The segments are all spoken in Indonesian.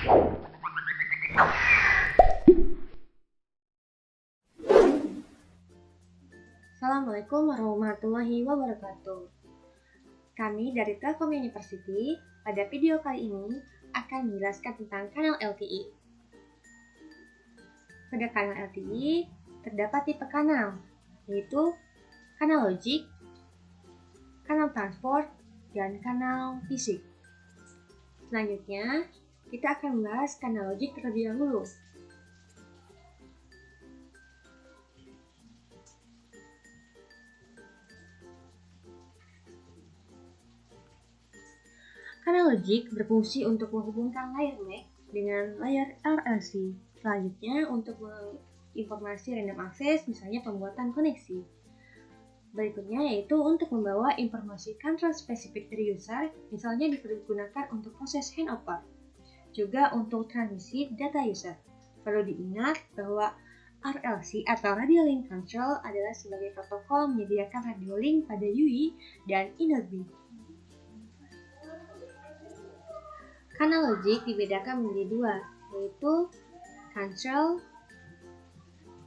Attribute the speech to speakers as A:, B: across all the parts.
A: Assalamualaikum warahmatullahi wabarakatuh. Kami dari Telkom University pada video kali ini akan menjelaskan tentang kanal LTE. Pada kanal LTE terdapat tipe kanal, yaitu kanal logik, kanal transport, dan kanal fisik. Selanjutnya, kita akan membahas kanal logik terlebih dahulu. Kanal logik berfungsi untuk menghubungkan layar MAC dengan layar RLC. Selanjutnya, untuk informasi random access, misalnya pembuatan koneksi. Berikutnya yaitu untuk membawa informasi control spesifik dari user, misalnya digunakan untuk proses handover. Juga untuk transmisi data user. Perlu diingat bahwa RLC atau Radio Link Control adalah sebagai protokol menyediakan radio link pada UI dan InnoDB. Kanal logik dibedakan menjadi dua, yaitu control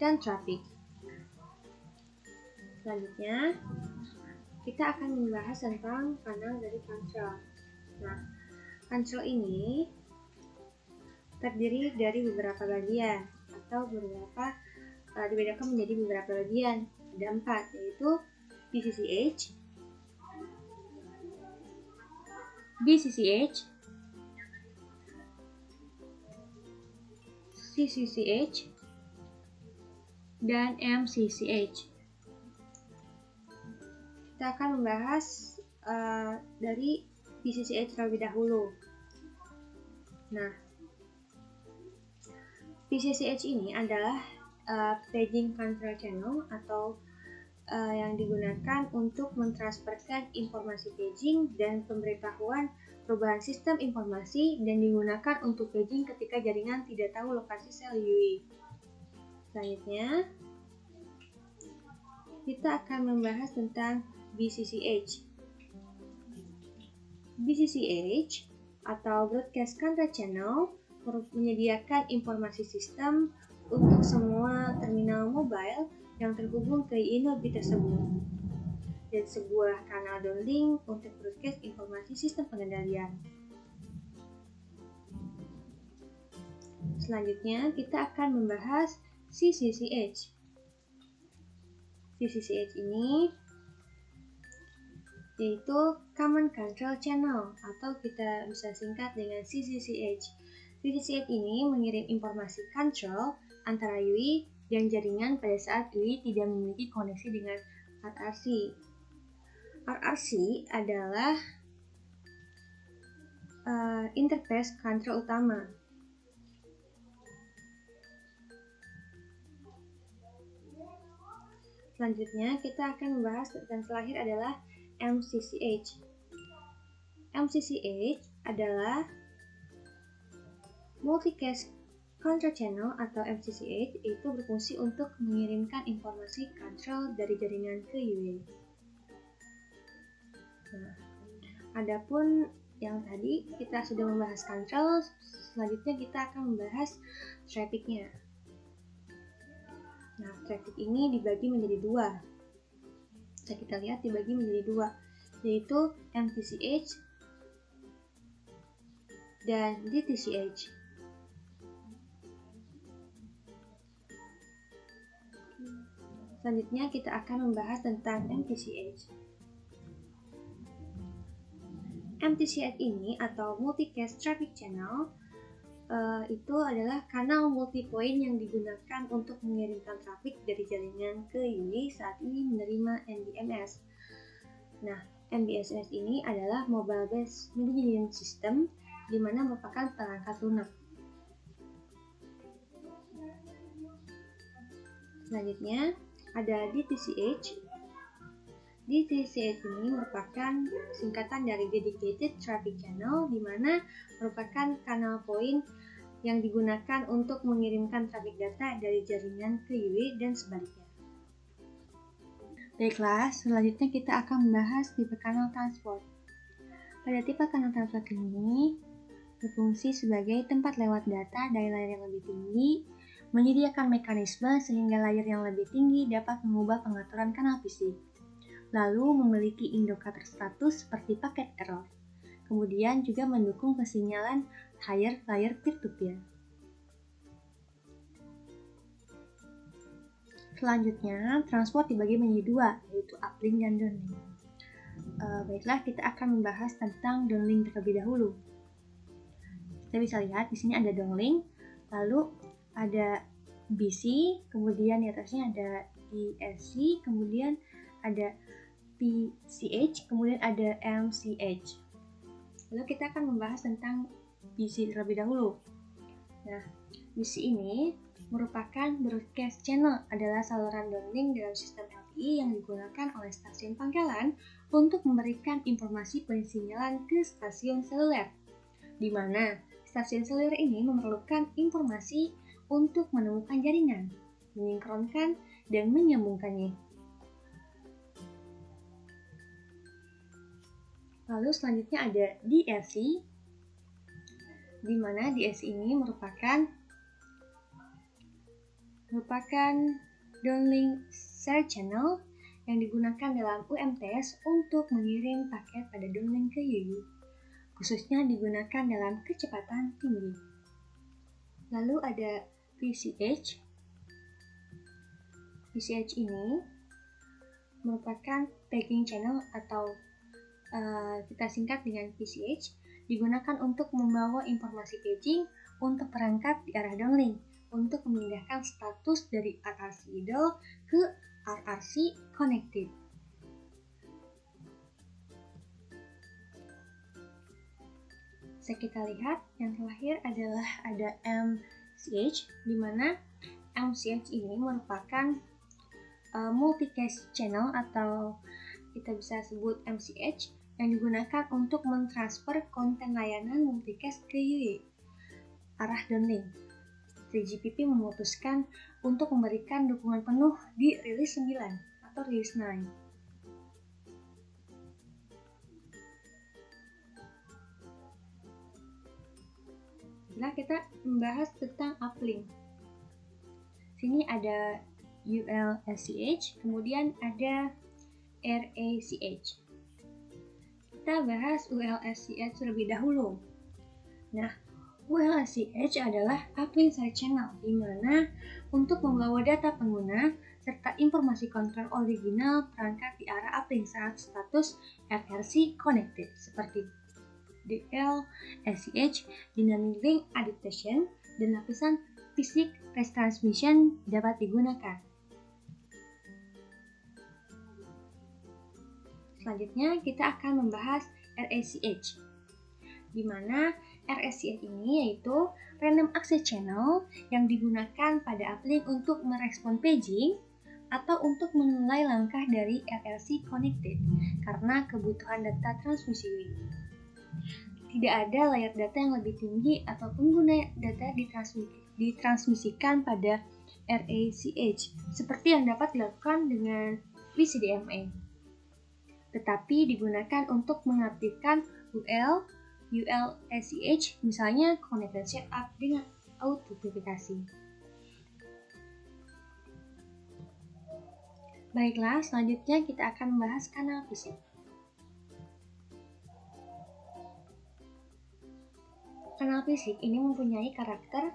A: dan traffic. Selanjutnya, kita akan membahas tentang kanal dari control. Nah, control ini terdiri dari beberapa bagian atau dibedakan menjadi beberapa bagian. Ada 4, yaitu BCCH, BCCH, CCCH, dan MCCH. Kita akan membahas dari BCCH terlebih dahulu. Nah, BCCH ini adalah paging control channel atau yang digunakan untuk mentransferkan informasi paging dan pemberitahuan perubahan sistem informasi dan digunakan untuk paging ketika jaringan tidak tahu lokasi sel UI. Selanjutnya, kita akan membahas tentang BCCH. BCCH atau Broadcast Control Channel menyediakan informasi sistem untuk semua terminal mobile yang terhubung ke InnoDB tersebut dan sebuah kanal downlink untuk broadcast informasi sistem pengendalian. Selanjutnya, kita akan membahas CCCH. CCCH ini yaitu Common Control Channel atau kita bisa singkat dengan CCCH. CCCH ini mengirim informasi control antara UI dan jaringan pada saat UI tidak memiliki koneksi dengan RRC. RRC adalah interface control utama. Selanjutnya kita akan membahas yang terakhir adalah MCCH. MCCH adalah Multicast Control Channel atau MCCH, itu berfungsi untuk mengirimkan informasi control dari jaringan ke UI. Nah, adapun yang tadi kita sudah membahas control, selanjutnya kita akan membahas traffic-nya. Nah, traffic ini dibagi menjadi dua. Bisa kita lihat dibagi menjadi dua, yaitu MTCH dan DTCH. Selanjutnya kita akan membahas tentang MTCH. MTCH ini atau Multicast Traffic Channel itu adalah kanal multipoint yang digunakan untuk mengirimkan trafik dari jaringan ke UI saat ini menerima MBMS. Nah, MBMS ini adalah Mobile Based Messaging System, di mana merupakan perangkat lunak. Selanjutnya ada DTCH. DTCH ini merupakan singkatan dari Dedicated Traffic Channel, di mana merupakan kanal point yang digunakan untuk mengirimkan trafik data dari jaringan ke UI dan sebaliknya. Baiklah, selanjutnya kita akan membahas tipe kanal transport. Pada tipe kanal transport ini, berfungsi sebagai tempat lewat data dari layer yang lebih tinggi, menyediakan mekanisme sehingga layer yang lebih tinggi dapat mengubah pengaturan kanal fisik, lalu memiliki indikator status seperti paket error. Kemudian juga mendukung persinyalan higher layer peer-to-peer. Selanjutnya, transport dibagi menjadi dua, yaitu uplink dan downlink. Baiklah, kita akan membahas tentang downlink terlebih dahulu. Kita bisa lihat di sini ada downlink, lalu ada BC, kemudian di atasnya ada DSC, kemudian ada PCH, kemudian ada MCH. Lalu kita akan membahas tentang BC terlebih dahulu. Nah, BC ini merupakan broadcast channel, adalah saluran downlink dalam sistem LTE yang digunakan oleh stasiun pangkalan untuk memberikan informasi pensinyalan ke stasiun seluler, di mana stasiun seluler ini memerlukan informasi untuk menemukan jaringan, menyinkronkan, dan menyambungkannya. Lalu selanjutnya ada DSC, di mana DSC ini merupakan downlink share channel yang digunakan dalam UMTS untuk mengirim paket pada downlink ke UU, khususnya digunakan dalam kecepatan tinggi. Lalu ada PCH. PCH ini merupakan paging channel atau kita singkat dengan PCH, digunakan untuk membawa informasi paging untuk perangkat di arah downlink untuk memindahkan status dari RRC idle ke RRC connected. Bisa kita lihat yang terakhir adalah ada MCH, di mana MCH ini merupakan multicast channel atau kita bisa sebut MCH yang digunakan untuk mentransfer konten layanan multicast ke UA arah downlink. 3GPP memutuskan untuk memberikan dukungan penuh di rilis 9 atau rilis 9. Nah, kita membahas tentang uplink. Sini ada ULSCH, kemudian ada RACH. Kita bahas ULSCH terlebih dahulu. Nah, ULSCH adalah uplink side channel, di mana untuk membawa data pengguna serta informasi kontrol original perangkat di arah uplink saat status RRC connected, seperti DL, SCH, Dynamic Link Adaptation, dan lapisan fisik retransmission dapat digunakan. Selanjutnya kita akan membahas RACH, di mana RACH ini yaitu Random Access Channel yang digunakan pada uplink untuk merespon paging atau untuk menilai langkah dari RRC connected karena kebutuhan data transmisi. Tidak ada layer data yang lebih tinggi atau pengguna data ditransmisikan pada RACH seperti yang dapat dilakukan dengan VCDMA, tetapi digunakan untuk mengaktifkan ULSCH, misalnya connected setup dengan autentifikasi. Baiklah, selanjutnya kita akan membahas kanal fisik. Kanal fisik ini mempunyai karakter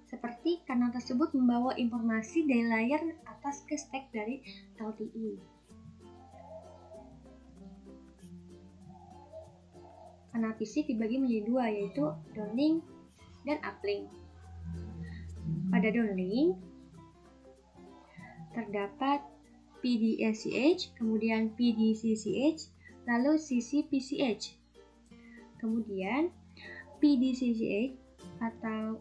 A: seperti kanal tersebut membawa informasi dari layar atas ke stack dari LTE. Kanal fisik dibagi menjadi dua, yaitu downlink dan uplink. Pada downlink terdapat PDSCH, kemudian PDCCH, lalu CCPCH. Kemudian PDCCH atau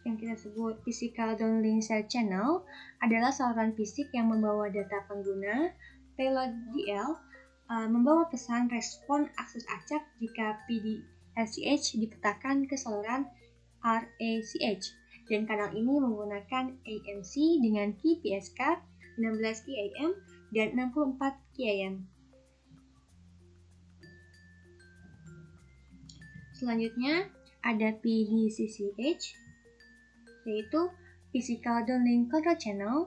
A: yang kita sebut Physical Downlink Cell Channel adalah saluran fisik yang membawa data pengguna. Payload DL membawa pesan respon akses acak jika PDSCH dipetakan ke saluran RACH, dan kanal ini menggunakan ANC dengan key PSK 16 KIM dan 64 KIM. Selanjutnya ada PDCCH, yaitu Physical Downlink Control Channel,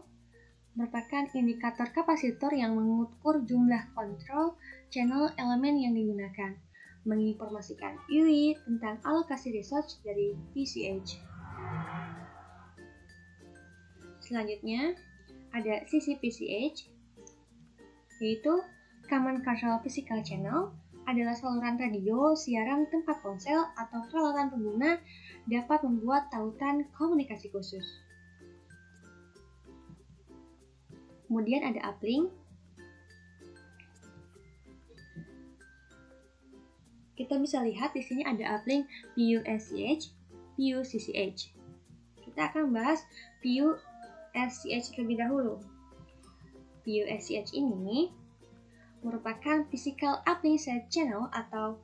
A: merupakan indikator kapasitor yang mengukur jumlah kontrol channel elemen yang digunakan, menginformasikan UI tentang alokasi resource dari PCH. Selanjutnya, ada CCPCH, yaitu Common Control Physical Channel, adalah saluran radio, siaran tempat ponsel, atau peralatan pengguna dapat membuat tautan komunikasi khusus. Kemudian ada uplink. Kita bisa lihat di sini ada uplink PUSCH, PUCCH. Kita akan bahas PUSCH terlebih dahulu. PUSCH ini merupakan Physical Uplink Side Channel, atau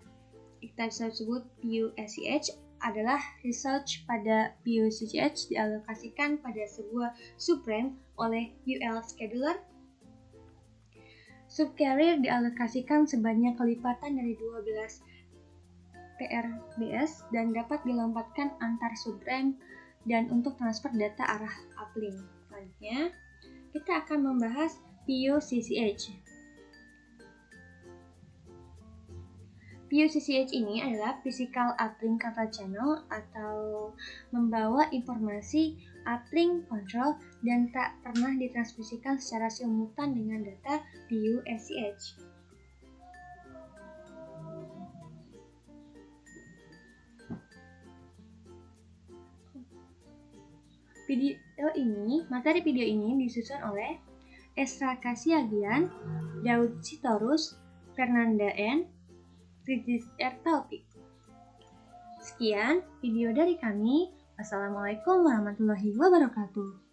A: kita bisa sebut PUSCH adalah research pada PUCCH dialokasikan pada sebuah subframe oleh UL scheduler. Subcarrier dialokasikan sebanyak kelipatan dari 12 TRBS dan dapat dilompatkan antar subframe dan untuk transfer data arah uplink. Selanjutnya, kita akan membahas PUCCH. PUCCH ini adalah Physical Uplink Control Channel, atau membawa informasi uplink control dan tak pernah ditransmisikan secara simultan dengan data PUSCH. Materi video ini disusun oleh Esra Kasiagian, Daud Sitorus, Fernanda N, Rizis R. Taufik. Sekian video dari kami. Wassalamualaikum warahmatullahi wabarakatuh.